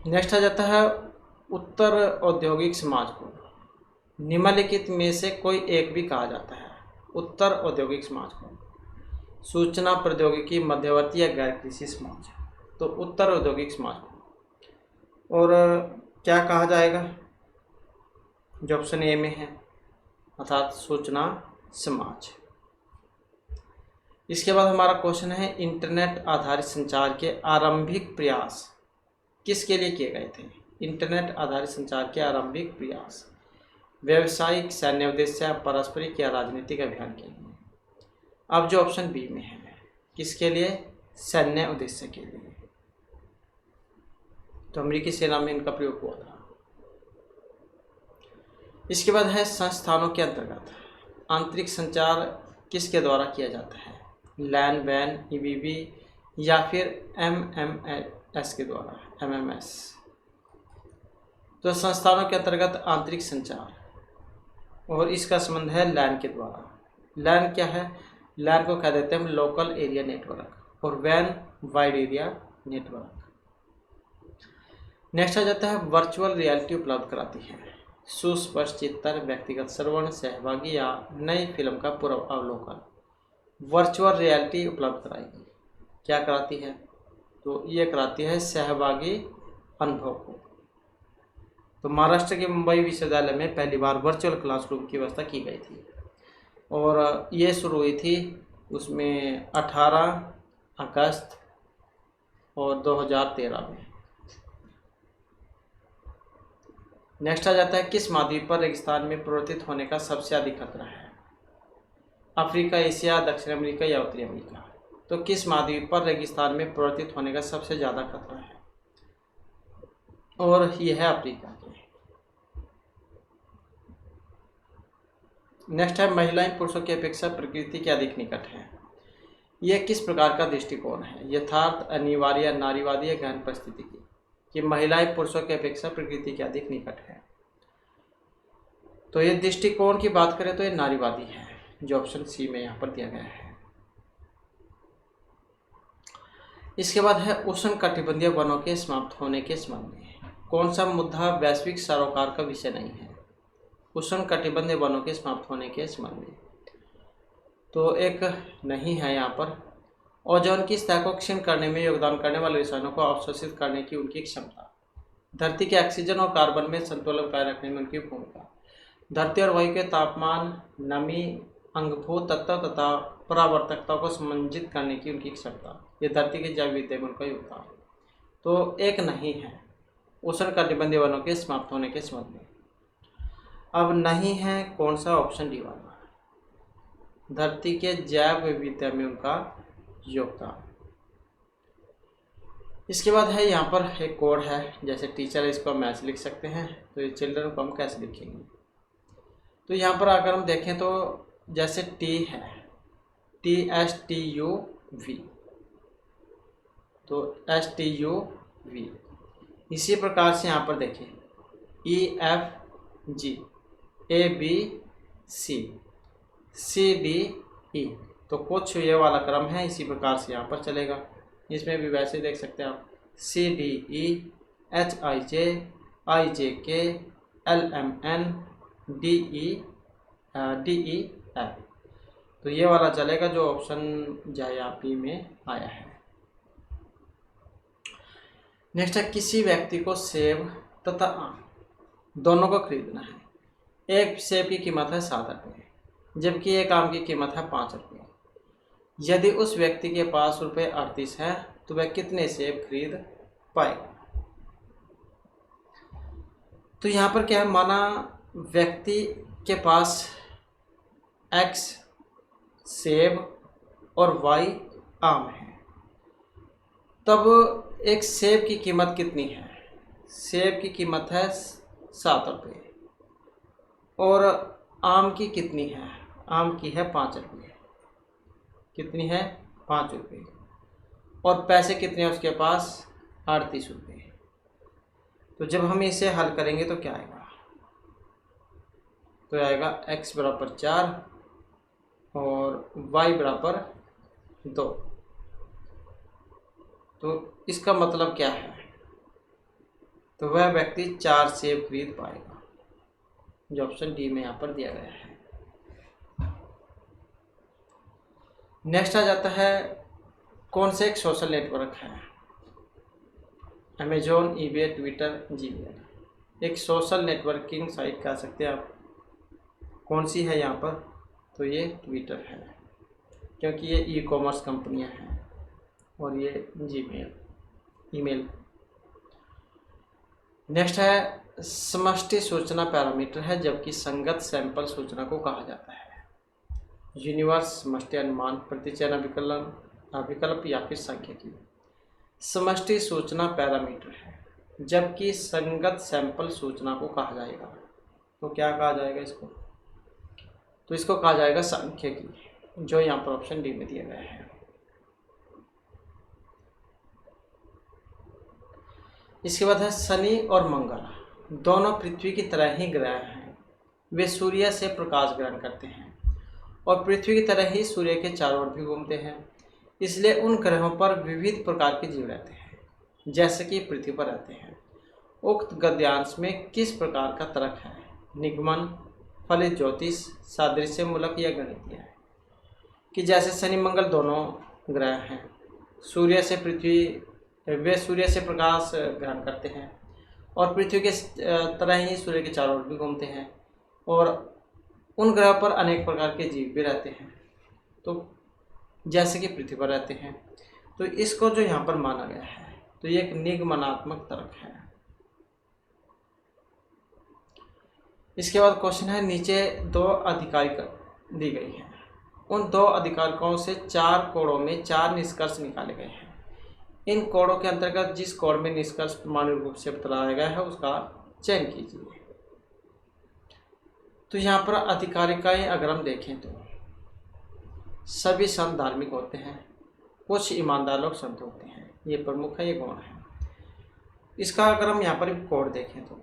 नेक्स्ट आ जाता है उत्तर औद्योगिक समाज को निम्नलिखित में से कोई एक भी कहा जाता है। उत्तर औद्योगिक समाज को सूचना प्रौद्योगिकी, मध्यवर्ती या गैर कृषि समाज, तो उत्तर औद्योगिक समाज को। और क्या कहा जाएगा? जो ऑप्शन ए में है, अर्थात सूचना समाज। इसके बाद हमारा क्वेश्चन है इंटरनेट आधारित संचार के आरंभिक प्रयास किसके लिए किए गए थे? इंटरनेट आधारित संचार के आरंभिक प्रयास व्यावसायिक, सैन्य उद्देश्य, पारस्परिक या राजनीतिक अभियान के लिए। अब जो ऑप्शन बी में है, किसके लिए? सैन्य उद्देश्य के लिए। तो अमेरिकी सेना में इनका प्रयोग हुआ था। इसके बाद है संस्थानों के अंतर्गत आंतरिक संचार किसके द्वारा किया जाता है? लैन, वैन, EBB या फिर MMS के द्वारा, MMS। तो संस्थानों के अंतर्गत आंतरिक संचार और इसका संबंध है लैन के द्वारा। लैन क्या है? लैन को कह देते हैं हम लोकल एरिया नेटवर्क और वैन वाइड एरिया नेटवर्क। नेक्स्ट आ जाता है वर्चुअल रियलिटी उपलब्ध कराती है सुस्पष्ट चित्र, व्यक्तिगत श्रवण, सहभागी या नई फिल्म का पूर्व अवलोकन। वर्चुअल रियलिटी उपलब्ध कराएगी, क्या कराती है? तो ये कराती है सहभागी अनुभव को। तो महाराष्ट्र के मुंबई विश्वविद्यालय में पहली बार वर्चुअल क्लासरूम की व्यवस्था की गई थी और ये शुरू हुई थी उसमें 18 अगस्त और 2013 में। नेक्स्ट आ जाता है किस महाद्वीप पर रेगिस्तान में परिवर्तित होने का सबसे अधिक खतरा है? अफ्रीका, एशिया, दक्षिण अमेरिका या उत्तरी अमेरिका। तो किस महाद्वीप पर रेगिस्तान में परिवर्तित होने का सबसे ज़्यादा खतरा है? और यह है अफ्रीका के। नेक्स्ट है महिलाएं पुरुषों की अपेक्षा प्रकृति के अधिक निकट है। यह किस प्रकार का दृष्टिकोण है? यथार्थ, अनिवार्य, नारीवादी या गहन परिस्थिति की कि महिलाएं पुरुषों की अपेक्षा प्रकृति के अधिक निकट है। तो ये दृष्टिकोण की बात करें तो ये नारीवादी है, जो ऑप्शन सी में यहाँ पर दिया गया है। इसके बाद है उष्ण कटिबंधीय वनों के समाप्त होने के संबंध में कौन सा मुद्दा वैश्विक सरोकार का विषय नहीं है उष्णकटिबंधीय वनों के समाप्त होने के संबंध में? तो एक नहीं है यहाँ पर। ओजोन की सतह को क्षीण करने में योगदान करने वाले रसायनों को अवशोषित करने की उनकी क्षमता। धरती के ऑक्सीजन और कार्बन में संतुलन कायम रखने में उनकी भूमिका। धरती और वायु के तापमान, नमी, अंगभूत तत्व तथा परावर्तकता को समंजित करने की उनकी क्षमता। ये धरती के जैव विविधता में उनका योगदान। तो एक नहीं है उष्णकटिबंधीय वनों के समाप्त होने के संबंध में। अब नहीं है कौन सा? ऑप्शन डी वाला, धरती के जैव विविधता में उनका योगदान। इसके बाद है यहाँ पर एक कोड है, जैसे टीचर है इसको हम ऐसे लिख सकते हैं, तो ये चिल्ड्रन को हम कैसे लिखेंगे? तो यहाँ पर अगर हम देखें तो जैसे टी है, TSTUV, तो STUV। इसी प्रकार से यहाँ पर देखें EFG, ABC, CDE, तो कुछ ये वाला क्रम है, इसी प्रकार से यहाँ पर चलेगा। इसमें भी वैसे देख सकते हैं आप CDE, HIJ, IJK, LMN, DEF, तो ये वाला चलेगा जो ऑप्शन JP में आया है। नेक्स्ट है किसी व्यक्ति को सेब तथा आम दोनों को खरीदना है। एक सेब की कीमत है 7 रुपये, जबकि एक आम की कीमत है 5 रुपये। यदि उस व्यक्ति के पास रुपये 38 है तो वह कितने सेब खरीद पाएगा? तो यहाँ पर क्या है, माना व्यक्ति के पास X सेब और Y आम है, तब एक सेब की कीमत कितनी है? सेब की कीमत है 7 रुपये और आम की कितनी है? आम की है 5 रुपये। कितनी है? 5 रुपये। और पैसे कितने हैं उसके पास? 38 रुपये। तो जब हम इसे हल करेंगे तो क्या आएगा? तो आएगा x बराबर 4 और y बराबर 2। तो इसका मतलब क्या है? तो वह व्यक्ति 4 सेब खरीद पाएगा, जो ऑप्शन डी में यहाँ पर दिया गया है। नेक्स्ट आ जाता है कौन से एक सोशल नेटवर्क है? Amazon, eBay, Twitter, Gmail. एक सोशल नेटवर्किंग साइट कह सकते हैं आप। कौन सी है यहाँ पर? तो ये ट्विटर है, क्योंकि ये ई-कॉमर्स कंपनियाँ हैं, और ये जीमेल, ईमेल। नेक्स्ट है समष्टि सूचना पैरामीटर है, जबकि संगत सैंपल सूचना को कहा जाता है। यूनिवर्स, समष्टि अनुमान, प्रतिचयन अभिकल्प या फिर सांख्यिकी। समष्टि सूचना पैरामीटर है, जबकि संगत सैंपल सूचना को कहा जाएगा। तो क्या कहा जाएगा इसको? तो इसको कहा जाएगा सांख्यिकी, जो यहाँ पर ऑप्शन डी में दिया गया है। इसके बाद है शनि और मंगल दोनों पृथ्वी की तरह ही ग्रह हैं। वे सूर्य से प्रकाश ग्रहण करते हैं और पृथ्वी की तरह ही सूर्य के चारों ओर भी घूमते हैं। इसलिए उन ग्रहों पर विविध प्रकार के जीव रहते हैं, जैसे कि पृथ्वी पर रहते हैं। उक्त गद्यांश में किस प्रकार का तर्क है? निगमन, फलित ज्योतिष, सादृश्यमूलक या गणितीय है? कि जैसे शनि मंगल दोनों ग्रह हैं, वे सूर्य से प्रकाश ग्रहण करते हैं और पृथ्वी के तरह ही सूर्य के चारों ओर भी घूमते हैं, और उन ग्रह पर अनेक प्रकार के जीव भी रहते हैं, तो जैसे कि पृथ्वी पर रहते हैं। तो इसको जो यहाँ पर माना गया है, तो ये एक निगमनात्मक तर्क है। इसके बाद क्वेश्चन है, नीचे 2 अधिकारिक दी गई हैं। उन 2 अधिकारिकों से 4 कोड़ों में 4 निष्कर्ष निकाले गए हैं। इन कोड़ों के अंतर्गत जिस कोड़ में निष्कर्ष प्रमाणिक रूप से बताया गया है उसका चयन कीजिए। तो यहाँ पर अधिकारिकाएं अगर हम देखें तो सभी संत धार्मिक होते हैं, कुछ ईमानदार लोग संत होते हैं, ये प्रमुख है, ये गौण है। इसका अगर हम यहाँ पर कोड देखें तो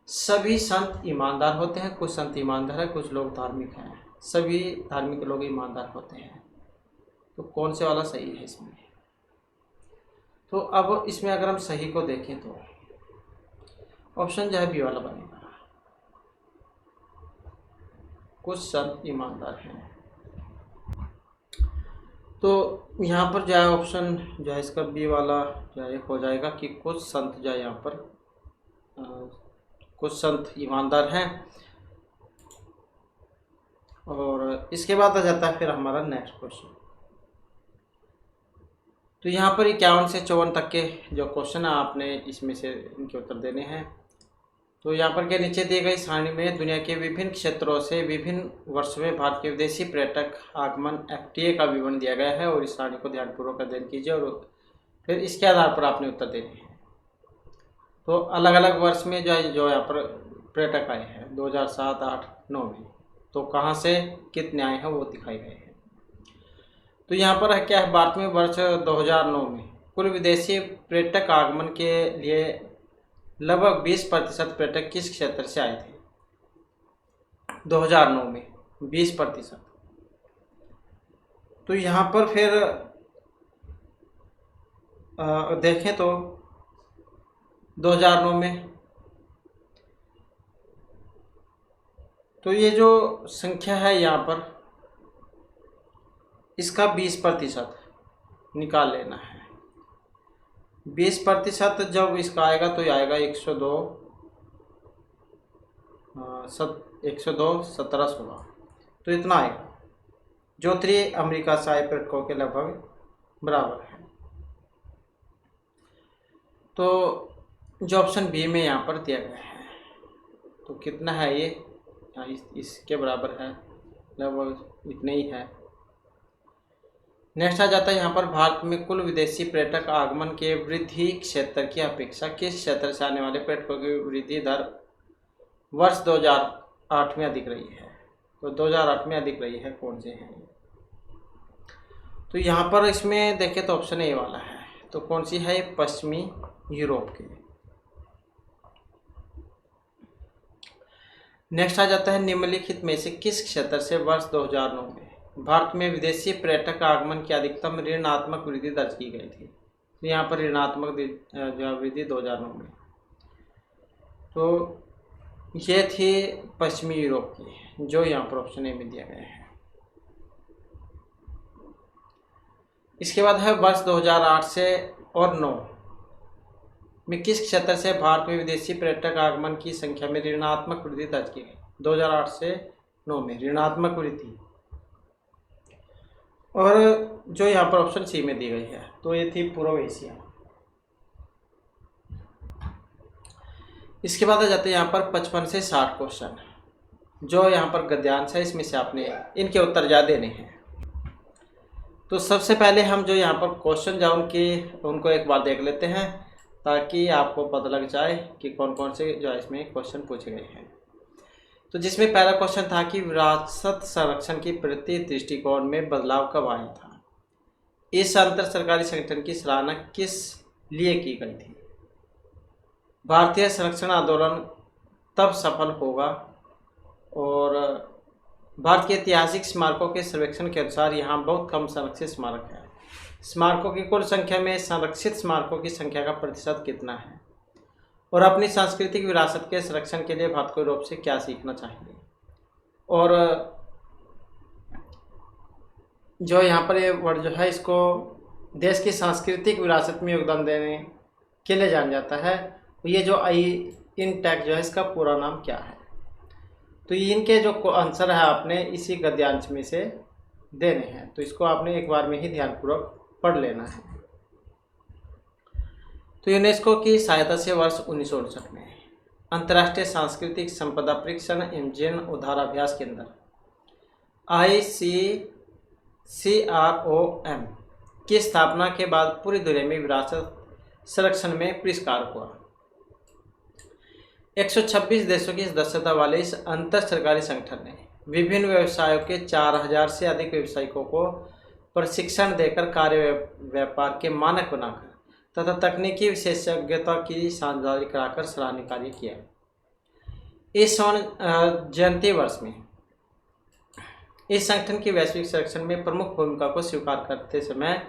सभी संत ईमानदार होते हैं, कुछ संत ईमानदार है, कुछ लोग धार्मिक हैं, सभी धार्मिक लोग ईमानदार होते हैं। तो कौन से वाला सही है इसमें? तो अब इसमें अगर हम सही को देखें तो ऑप्शन जो है बी वाला बनेगा, कुछ संत ईमानदार हैं। तो यहाँ पर जो है ऑप्शन जो है इसका बी वाला जो है हो जाएगा कि कुछ संत जो है यहाँ पर कुछ संत ईमानदार हैं। और इसके बाद आ जाता है फिर हमारा नेक्स्ट क्वेश्चन। तो यहाँ पर 51 से 54 तक के जो क्वेश्चन है आपने इसमें से इनके उत्तर देने हैं। तो यहाँ पर के नीचे दिए गई सारणी में दुनिया के विभिन्न क्षेत्रों से विभिन्न वर्षों में भारत के विदेशी पर्यटक आगमन FTA का विवरण दिया गया है और इस सारणी को ध्यानपूर्वक अध्ययन कीजिए और फिर इसके आधार पर आपने उत्तर देने हैं। तो अलग अलग वर्ष में जो यहाँ पर पर्यटक आए हैं 2007, 8, 9 में, तो कहाँ से कितने आए हैं वो दिखाए गए हैं। तो यहाँ पर है क्या है, भारत में वर्ष 2009 में कुल विदेशी पर्यटक आगमन के लिए लगभग 20% पर्यटक किस क्षेत्र से आए थे 2009 में 20%। तो यहाँ पर फिर देखें तो 2009 में तो ये जो संख्या है यहाँ पर इसका 20% निकाल लेना है। 20% जब इसका आएगा तो ये आएगा 102 1716, तो इतना आएगा जो उत्तरी अमेरिका से आए पर्यटकों के लगभग बराबर है। तो जो ऑप्शन बी में यहाँ पर दिया गया है तो कितना है ये, इसके बराबर है, लगभग इतने ही है। नेक्स्ट आ जाता है यहाँ पर भारत में कुल विदेशी पर्यटक आगमन के वृद्धि क्षेत्र की अपेक्षा किस क्षेत्र से आने वाले पर्यटकों की वृद्धि दर वर्ष 2008 में अधिक रही है। तो 2008 में अधिक रही है, कौन से हैं? तो यहाँ पर इसमें देखें तो ऑप्शन ए वाला है, तो कौन सी है, पश्चिमी यूरोप के। नेक्स्ट आ जाता है निम्नलिखित में से किस क्षेत्र से वर्ष 2009 में भारत में विदेशी पर्यटक आगमन की अधिकतम ऋणात्मक वृद्धि दर्ज की गई थी। तो यहाँ पर ऋणात्मक जो वृद्धि 2009 में, तो ये थी पश्चिमी यूरोप की, जो यहाँ पर ऑप्शन ए में दिया गया है। इसके बाद है वर्ष 2008 से और 9 में किस क्षेत्र से भारत में विदेशी पर्यटक आगमन की संख्या में ऋणात्मक वृद्धि दर्ज की गई। 2008 से 9 में ऋणात्मक वृद्धि, और जो यहाँ पर ऑप्शन सी में दी गई है तो ये थी पूर्व एशिया। इसके बाद आ जाते हैं यहाँ पर 55 से 60 क्वेश्चन, जो यहाँ पर गद्यांश है, इसमें से आपने इनके उत्तर ज़्यादा देने हैं। तो सबसे पहले हम जो यहाँ पर क्वेश्चन जो उनको एक बार देख लेते हैं ताकि आपको पता लग जाए कि कौन कौन से जो इसमें क्वेश्चन पूछे गए हैं। तो जिसमें पहला क्वेश्चन था कि विरासत संरक्षण की प्रति दृष्टिकोण में बदलाव कब आया था। इस अंतर सरकारी संगठन की सराहना किस लिए की गई थी। भारतीय संरक्षण आंदोलन तब सफल होगा, और भारत के ऐतिहासिक स्मारकों के सर्वेक्षण के अनुसार यहाँ बहुत कम संरक्षित स्मारक है। स्मारकों की कुल संख्या में संरक्षित स्मारकों की संख्या का प्रतिशत कितना है, और अपनी सांस्कृतिक विरासत के संरक्षण के लिए भारत को यूरोप से क्या सीखना चाहिए। और जो यहाँ पर ये वर्ड जो है इसको देश की सांस्कृतिक विरासत में योगदान देने के लिए जाना जाता है। ये जो INTAC जो है इसका पूरा नाम क्या है। तो इनके जो आंसर है आपने इसी गद्यांश में से देने हैं, तो इसको आपने एक बार में ही ध्यानपूर्वक पढ़ लेना है। तो यूनेस्को की सहायता से वर्ष 1959 में अंतर्राष्ट्रीय सांस्कृतिक संपदा परीक्षण एवं जीर्ण उद्धाराभ्यास केंद्र ICCROM की स्थापना के बाद पूरी दुनिया में विरासत संरक्षण में पुरस्कार हुआ। 126 देशों की सदस्यता वाले इस अंतर सरकारी संगठन ने विभिन्न व्यवसायों के 4000 से अधिक व्यावसायिकों को प्रशिक्षण देकर कार्य व्यापार के मानक बनाकर तथा तकनीकी विशेषज्ञता की साझेदारी कराकर सराहनीय कार्य किया। इस स्वर्ण जयंती वर्ष में इस संगठन की वैश्विक संरक्षण में प्रमुख भूमिका को स्वीकार करते समय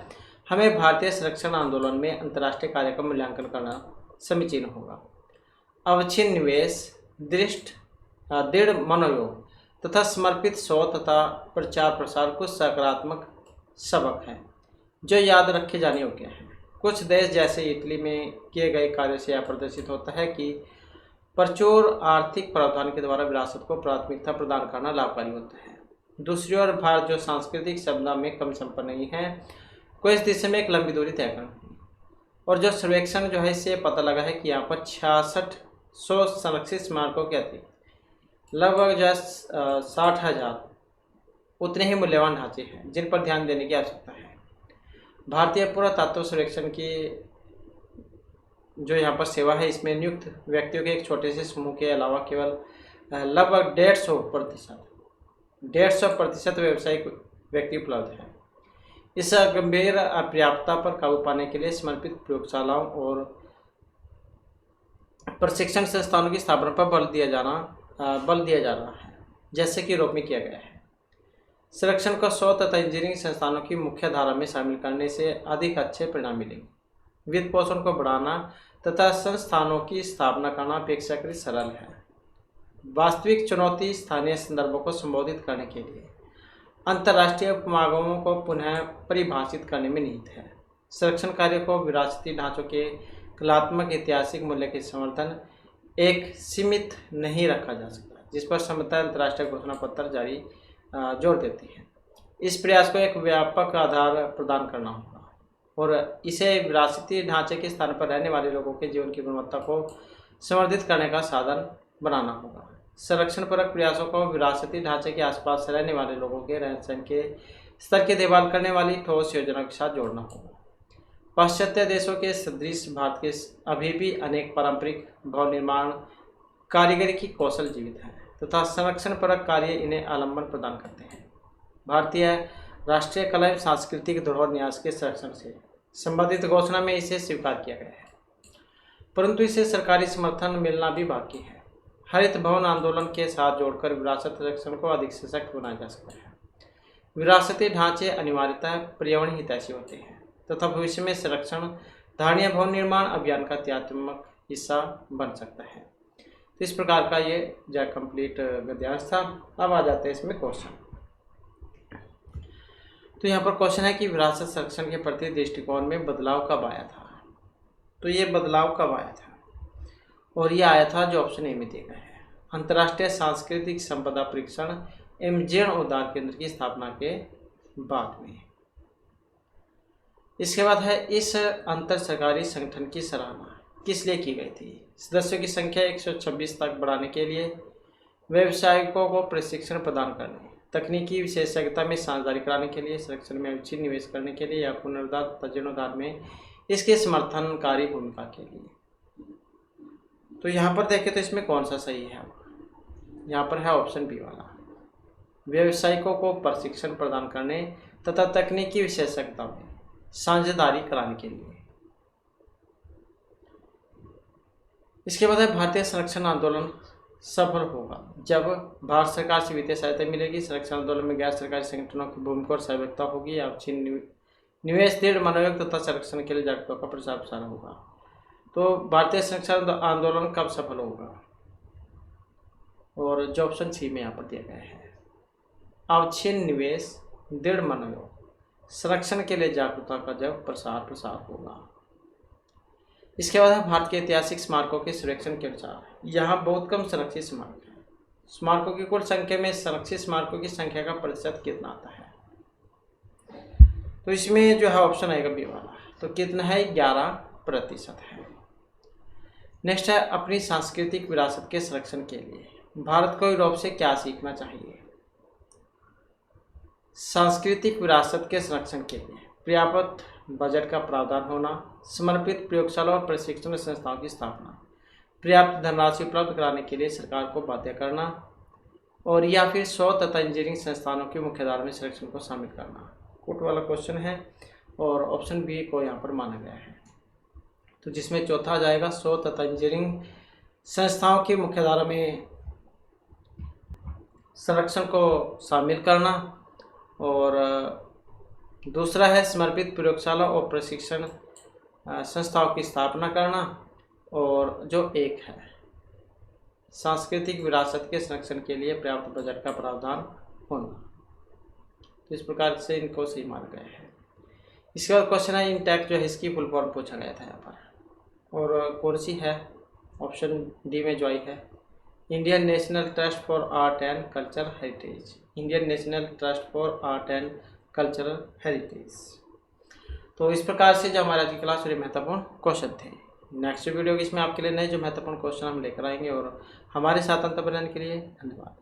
हमें भारतीय संरक्षण आंदोलन में अंतर्राष्ट्रीय कार्य का मूल्यांकन करना समीचीन होगा। अवच्छिन्न निवेश, दृढ़ मनोयोग तथा समर्पित शोध तथा प्रचार प्रसार कुछ सकारात्मक सबक हैं जो याद रखे जाने योग्य हैं। कुछ देश जैसे इटली में किए गए कार्य से यह प्रदर्शित होता है कि प्रचुर आर्थिक प्रावधान के द्वारा विरासत को प्राथमिकता प्रदान करना लाभकारी होता है। दूसरी ओर भारत, जो सांस्कृतिक संपदा में कम संपन्न नहीं है, को इस दिशा में एक लंबी दूरी तय करनी है। और जो सर्वेक्षण जो है इससे पता लगा है कि यहाँ पर 6600 संरक्षित स्मारकों के अतिरिक्त लगभग जो है 60,000 उतने ही मूल्यवान ढांचे हैं जिन पर ध्यान देने की आवश्यकता है। भारतीय पुरातत्व सर्वेक्षण की जो यहाँ पर सेवा है, इसमें नियुक्त व्यक्तियों के एक छोटे से समूह के अलावा केवल लगभग 150% व्यावसायिक व्यक्ति उपलब्ध है। इस गंभीर अपर्याप्तता पर काबू पाने के लिए समर्पित प्रयोगशालाओं और प्रशिक्षण संस्थानों की स्थापना पर बल दिया जा रहा है, जैसे कि यूरोप में किया गया है। संरक्षण को शोध तथा इंजीनियरिंग संस्थानों की मुख्य धारा में शामिल करने से अधिक अच्छे परिणाम मिलेंगे। वित्त पोषण को बढ़ाना तथा संस्थानों की स्थापना करना अपेक्षाकृत सरल है। वास्तविक चुनौती स्थानीय संदर्भों को संबोधित करने के लिए अंतर्राष्ट्रीय उपमागमों को पुनः परिभाषित करने में निहित है। संरक्षण कार्य को विरासती ढांचों के कलात्मक ऐतिहासिक मूल्य के समर्थन एक सीमित नहीं रखा जा सकता, जिस पर संबद्ध अंतर्राष्ट्रीय घोषणा पत्र जारी जोर देती है। इस प्रयास को एक व्यापक आधार प्रदान करना होगा और इसे विरासती ढांचे के स्थान पर रहने वाले लोगों के जीवन की गुणवत्ता को संवर्धित करने का साधन बनाना होगा। संरक्षण परक प्रयासों को विरासती ढांचे के आसपास रहने वाले लोगों के रहन सहन के स्तर की देखभाल करने वाली ठोस योजना के साथ जोड़ना होगा। पाश्चात्य देशों के सदृश भारत के अभी भी अनेक पारंपरिक भवन निर्माण कारीगरी की कौशल जीवित है तथा संरक्षण परक कार्य इन्हें आलम्बन प्रदान करते हैं। भारतीय राष्ट्रीय कला एवं सांस्कृतिक धरोहर न्यास के संरक्षण से संबंधित घोषणा में इसे स्वीकार किया गया है, परंतु इसे सरकारी समर्थन मिलना भी बाकी है। हरित भवन आंदोलन के साथ जोड़कर विरासत संरक्षण को अधिक सशक्त बनाया जा सकता है। विरासती ढांचे अनिवार्यतः पर्यावरण हितैषी होते हैं तथा भविष्य में संरक्षण धारणीय भवन निर्माण अभियान का क्रियात्मक हिस्सा बन सकता है। तो इस प्रकार का ये जो कंप्लीट गद्यांश था। अब आ जाते हैं इसमें क्वेश्चन। तो यहाँ पर क्वेश्चन है कि विरासत संरक्षण के प्रति दृष्टिकोण में बदलाव कब आया था। तो ये बदलाव कब आया था, और ये आया था जो ऑप्शन ए में दिया गया है, अंतर्राष्ट्रीय सांस्कृतिक संपदा परीक्षण एवं जीर्ण उद्धार केंद्र की स्थापना के बाद में। इसके बाद है इस अंतर सरकारी संगठन की सराहना किस लिए की गई थी। सदस्यों की संख्या 126 तक बढ़ाने के लिए, व्यवसायिकों को प्रशिक्षण प्रदान करने, तकनीकी विशेषज्ञता में साझेदारी कराने के लिए, संरक्षण में उचित निवेश करने के लिए या पुनरुद्धार तथा जीर्णोद्धार में इसके समर्थनकारी भूमिका के लिए। तो यहाँ पर देखें तो इसमें कौन सा सही है। यहाँ पर है ऑप्शन बी वाला, व्यवसायिकों को प्रशिक्षण प्रदान करने तथा तकनीकी विशेषज्ञता में साझेदारी कराने के लिए। इसके बाद है भारतीय संरक्षण आंदोलन सफल होगा जब भारत सरकार से वित्तीय सहायता मिलेगी, संरक्षण आंदोलन में गैर सरकारी संगठनों की भूमिका और सहभागिता होगी, अच्छी निवेश, दृढ़ मनोयोग तथा संरक्षण के लिए जागरूकता का प्रचार प्रसार होगा। तो भारतीय संरक्षण आंदोलन कब सफल होगा, और जो ऑप्शन सी में यहाँ पर दिया गया है, अवच्छिन्न निवेश, दृढ़ मनोयोग, संरक्षण के लिए जागरूकता का जब प्रसार होगा। इसके बाद है भारत के ऐतिहासिक स्मारकों के सर्वेक्षण के अनुसार यहाँ बहुत कम संरक्षित स्मारक हैं। स्मारकों की कुल संख्या में संरक्षित स्मारकों की संख्या का प्रतिशत कितना आता है। तो इसमें जो है ऑप्शन आएगा बी वाला, तो कितना है 11% है। नेक्स्ट है अपनी सांस्कृतिक विरासत के संरक्षण के लिए भारत को यूरोप से क्या सीखना चाहिए। सांस्कृतिक विरासत के संरक्षण के लिए पर्याप्त बजट का प्रावधान होना, समर्पित प्रयोगशाला और प्रशिक्षण संस्थाओं की स्थापना, पर्याप्त धनराशि उपलब्ध कराने के लिए सरकार को बाध्य करना, और या फिर शोध तथा इंजीनियरिंग संस्थानों की मुख्यधारा में संरक्षण को शामिल करना। कोट वाला क्वेश्चन है और ऑप्शन बी को यहाँ पर माना गया है। तो जिसमें चौथा आ जाएगा शोध तथा इंजीनियरिंग संस्थाओं की मुख्यधारा में संरक्षण को शामिल करना और दूसरा है समर्पित प्रयोगशाला और प्रशिक्षण संस्थाओं की स्थापना करना। और जो एक है सांस्कृतिक विरासत के संरक्षण के लिए पर्याप्त बजट का प्रावधान होना। तो इस प्रकार से इनको सही माना गया है। इसके बाद क्वेश्चन है इंटैक्ट जो है इसकी फुल फॉर्म पूछा गया था यहाँ पर, और कौन सी है? ऑप्शन डी में जो आई है Indian national trust for art and cultural heritage. Indian national trust for art and cultural heritage. तो इस प्रकार से जो हमारे आज की क्लास में महत्वपूर्ण क्वेश्चन थे। नेक्स्ट वीडियो की इसमें आपके लिए नए जो महत्वपूर्ण क्वेश्चन हम लेकर आएंगे। और हमारे साथ अंत बनाने के लिए धन्यवाद।